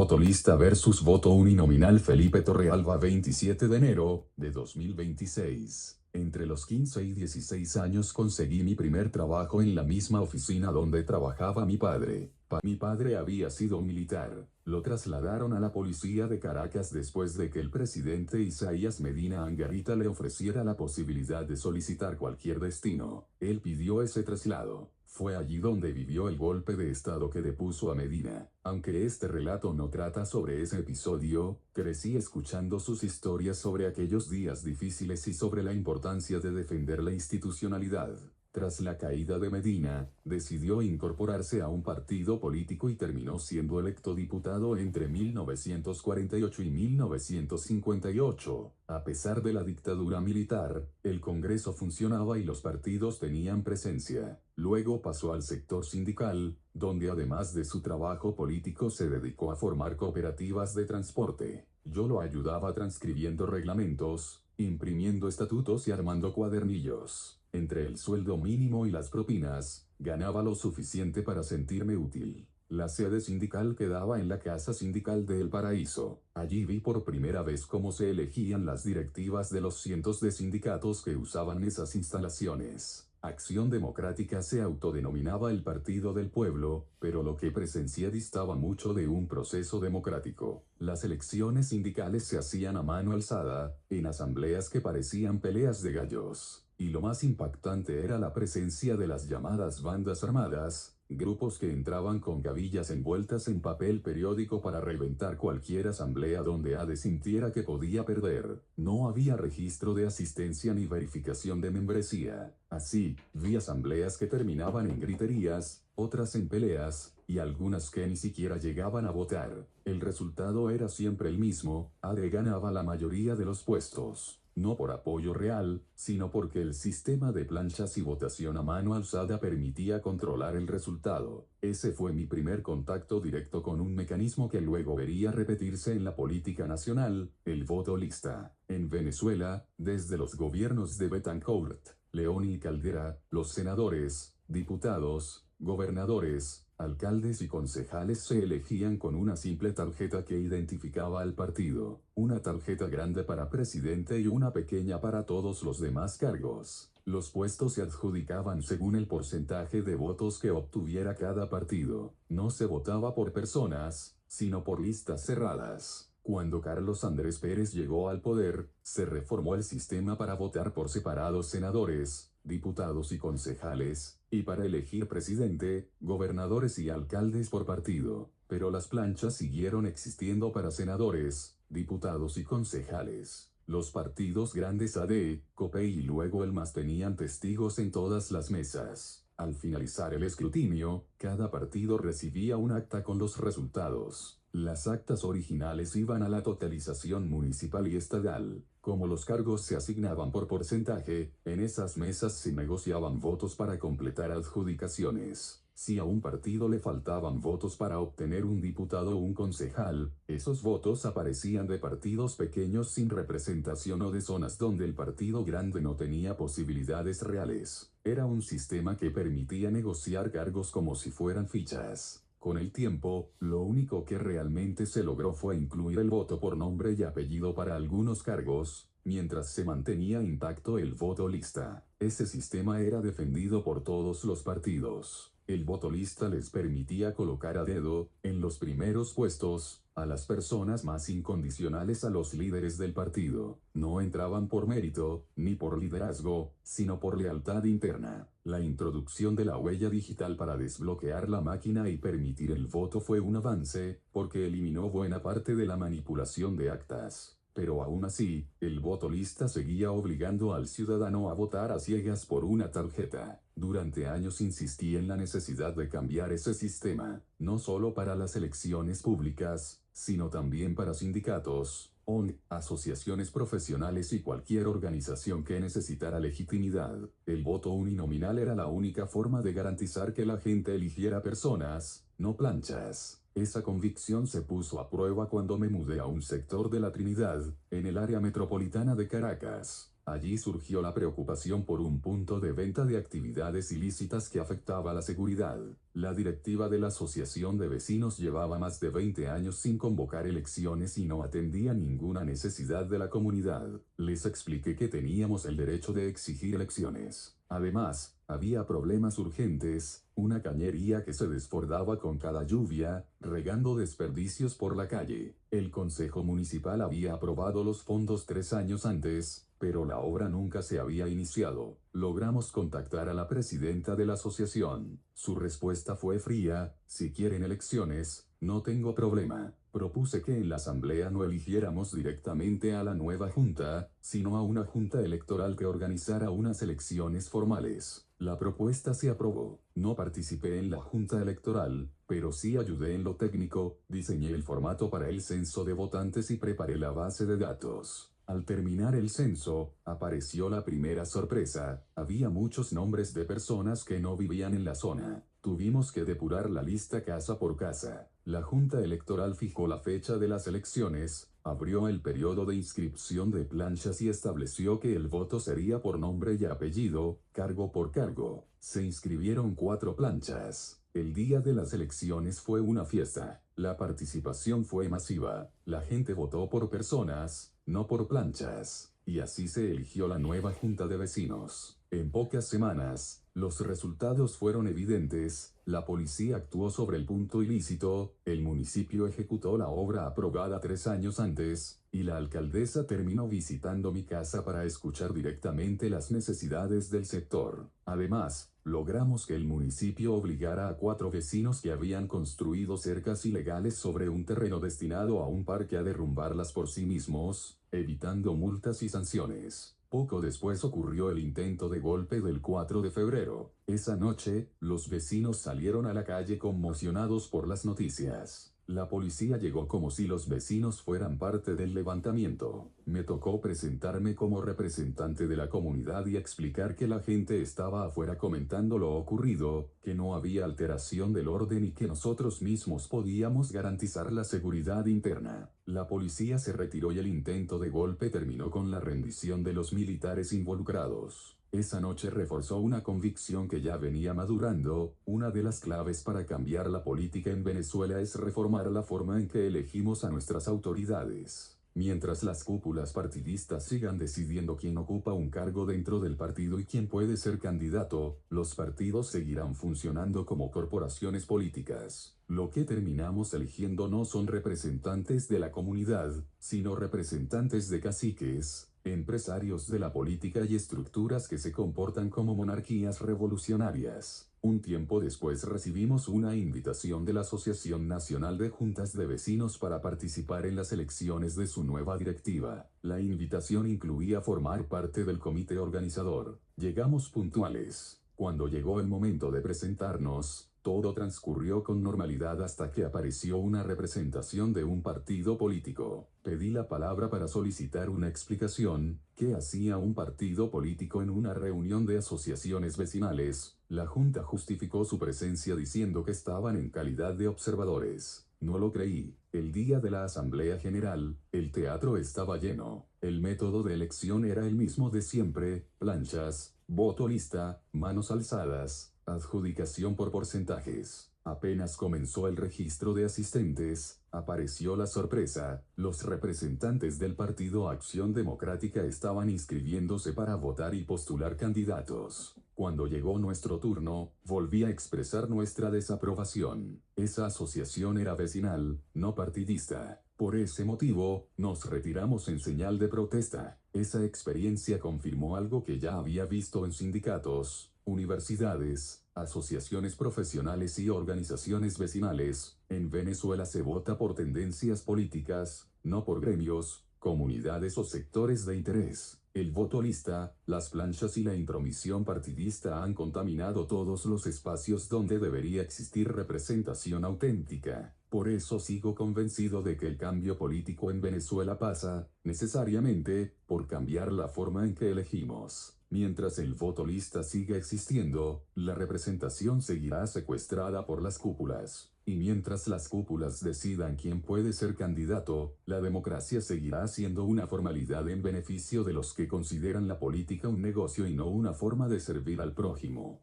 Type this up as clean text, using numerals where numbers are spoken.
Voto lista versus voto uninominal Felipe Torrealba 27 de enero de 2026. Entre los 15 y 16 años conseguí mi primer trabajo en la misma oficina donde trabajaba mi padre. Mi padre había sido militar. Lo trasladaron a la policía de Caracas después de que el presidente Isaías Medina Angarita le ofreciera la posibilidad de solicitar cualquier destino. Él pidió ese traslado. Fue allí donde vivió el golpe de estado que depuso a Medina. Aunque este relato no trata sobre ese episodio, crecí escuchando sus historias sobre aquellos días difíciles y sobre la importancia de defender la institucionalidad. Tras la caída de Medina, decidió incorporarse a un partido político y terminó siendo electo diputado entre 1948 y 1958. A pesar de la dictadura militar, el Congreso funcionaba y los partidos tenían presencia. Luego pasó al sector sindical, donde además de su trabajo político se dedicó a formar cooperativas de transporte. Yo lo ayudaba transcribiendo reglamentos, imprimiendo estatutos y armando cuadernillos. Entre el sueldo mínimo y las propinas, ganaba lo suficiente para sentirme útil. La sede sindical quedaba en la Casa Sindical de El Paraíso. Allí vi por primera vez cómo se elegían las directivas de los cientos de sindicatos que usaban esas instalaciones. Acción Democrática se autodenominaba el Partido del Pueblo, pero lo que presencié distaba mucho de un proceso democrático. Las elecciones sindicales se hacían a mano alzada, en asambleas que parecían peleas de gallos. Y lo más impactante era la presencia de las llamadas bandas armadas, grupos que entraban con gavillas envueltas en papel periódico para reventar cualquier asamblea donde ADE sintiera que podía perder. No había registro de asistencia ni verificación de membresía. Así, vi asambleas que terminaban en griterías, otras en peleas, y algunas que ni siquiera llegaban a votar. El resultado era siempre el mismo: ADE ganaba la mayoría de los puestos. No por apoyo real, sino porque el sistema de planchas y votación a mano alzada permitía controlar el resultado. Ese fue mi primer contacto directo con un mecanismo que luego vería repetirse en la política nacional, el voto lista. En Venezuela, desde los gobiernos de Betancourt, León y Caldera, los senadores, diputados, gobernadores, alcaldes y concejales se elegían con una simple tarjeta que identificaba al partido, una tarjeta grande para presidente y una pequeña para todos los demás cargos. Los puestos se adjudicaban según el porcentaje de votos que obtuviera cada partido. No se votaba por personas, sino por listas cerradas. Cuando Carlos Andrés Pérez llegó al poder, se reformó el sistema para votar por separado senadores, diputados y concejales, y para elegir presidente, gobernadores y alcaldes por partido. Pero las planchas siguieron existiendo para senadores, diputados y concejales. Los partidos grandes AD, COPE y luego el MAS tenían testigos en todas las mesas. Al finalizar el escrutinio, cada partido recibía un acta con los resultados. Las actas originales iban a la totalización municipal y estatal. Como los cargos se asignaban por porcentaje, en esas mesas se negociaban votos para completar adjudicaciones. Si a un partido le faltaban votos para obtener un diputado o un concejal, esos votos aparecían de partidos pequeños sin representación o de zonas donde el partido grande no tenía posibilidades reales. Era un sistema que permitía negociar cargos como si fueran fichas. Con el tiempo, lo único que realmente se logró fue incluir el voto por nombre y apellido para algunos cargos, mientras se mantenía intacto el voto lista. Ese sistema era defendido por todos los partidos. El voto lista les permitía colocar a dedo, en los primeros puestos, a las personas más incondicionales a los líderes del partido. No entraban por mérito, ni por liderazgo, sino por lealtad interna. La introducción de la huella digital para desbloquear la máquina y permitir el voto fue un avance, porque eliminó buena parte de la manipulación de actas. Pero aún así, el voto lista seguía obligando al ciudadano a votar a ciegas por una tarjeta. Durante años insistí en la necesidad de cambiar ese sistema, no solo para las elecciones públicas, sino también para sindicatos, ONG, asociaciones profesionales y cualquier organización que necesitara legitimidad. El voto uninominal era la única forma de garantizar que la gente eligiera personas, no planchas. Esa convicción se puso a prueba cuando me mudé a un sector de la Trinidad, en el área metropolitana de Caracas. Allí surgió la preocupación por un punto de venta de actividades ilícitas que afectaba la seguridad. La directiva de la Asociación de Vecinos llevaba más de 20 años sin convocar elecciones y no atendía ninguna necesidad de la comunidad. Les expliqué que teníamos el derecho de exigir elecciones. Además, había problemas urgentes, una cañería que se desbordaba con cada lluvia, regando desperdicios por la calle. El Consejo Municipal había aprobado los fondos 3 años antes, pero la obra nunca se había iniciado. Logramos contactar a la presidenta de la asociación. Su respuesta fue fría: si quieren elecciones, no tengo problema. Propuse que en la asamblea no eligiéramos directamente a la nueva junta, sino a una junta electoral que organizara unas elecciones formales. La propuesta se aprobó. No participé en la junta electoral, pero sí ayudé en lo técnico, diseñé el formato para el censo de votantes y preparé la base de datos. Al terminar el censo, apareció la primera sorpresa: había muchos nombres de personas que no vivían en la zona. Tuvimos que depurar la lista casa por casa. La Junta Electoral fijó la fecha de las elecciones, abrió el periodo de inscripción de planchas y estableció que el voto sería por nombre y apellido, cargo por cargo. Se inscribieron 4 planchas. El día de las elecciones fue una fiesta. La participación fue masiva. La gente votó por personas, no por planchas. Y así se eligió la nueva Junta de Vecinos. En pocas semanas, los resultados fueron evidentes. La policía actuó sobre el punto ilícito, el municipio ejecutó la obra aprobada 3 años antes, y la alcaldesa terminó visitando mi casa para escuchar directamente las necesidades del sector. Además, logramos que el municipio obligara a 4 vecinos que habían construido cercas ilegales sobre un terreno destinado a un parque a derrumbarlas por sí mismos, evitando multas y sanciones. Poco después ocurrió el intento de golpe del 4 de febrero. Esa noche, los vecinos salieron a la calle conmocionados por las noticias. La policía llegó como si los vecinos fueran parte del levantamiento. Me tocó presentarme como representante de la comunidad y explicar que la gente estaba afuera comentando lo ocurrido, que no había alteración del orden y que nosotros mismos podíamos garantizar la seguridad interna. La policía se retiró y el intento de golpe terminó con la rendición de los militares involucrados. Esa noche reforzó una convicción que ya venía madurando: una de las claves para cambiar la política en Venezuela es reformar la forma en que elegimos a nuestras autoridades. Mientras las cúpulas partidistas sigan decidiendo quién ocupa un cargo dentro del partido y quién puede ser candidato, los partidos seguirán funcionando como corporaciones políticas. Lo que terminamos eligiendo no son representantes de la comunidad, sino representantes de caciques, empresarios de la política y estructuras que se comportan como monarquías revolucionarias. Un tiempo después recibimos una invitación de la Asociación Nacional de Juntas de Vecinos para participar en las elecciones de su nueva directiva. La invitación incluía formar parte del comité organizador. Llegamos puntuales. Cuando llegó el momento de presentarnos, todo transcurrió con normalidad hasta que apareció una representación de un partido político. Pedí la palabra para solicitar una explicación: ¿qué hacía un partido político en una reunión de asociaciones vecinales? La Junta justificó su presencia diciendo que estaban en calidad de observadores. No lo creí. El día de la Asamblea General, el teatro estaba lleno. El método de elección era el mismo de siempre: planchas, voto lista, manos alzadas, adjudicación por porcentajes. Apenas comenzó el registro de asistentes, apareció la sorpresa: los representantes del Partido Acción Democrática estaban inscribiéndose para votar y postular candidatos. Cuando llegó nuestro turno, volví a expresar nuestra desaprobación. Esa asociación era vecinal, no partidista. Por ese motivo, nos retiramos en señal de protesta. Esa experiencia confirmó algo que ya había visto en sindicatos, universidades, asociaciones profesionales y organizaciones vecinales. En Venezuela se vota por tendencias políticas, no por gremios, comunidades o sectores de interés. El voto lista, las planchas y la intromisión partidista han contaminado todos los espacios donde debería existir representación auténtica. Por eso sigo convencido de que el cambio político en Venezuela pasa, necesariamente, por cambiar la forma en que elegimos. Mientras el voto lista siga existiendo, la representación seguirá secuestrada por las cúpulas. Y mientras las cúpulas decidan quién puede ser candidato, la democracia seguirá siendo una formalidad en beneficio de los que consideran la política un negocio y no una forma de servir al prójimo.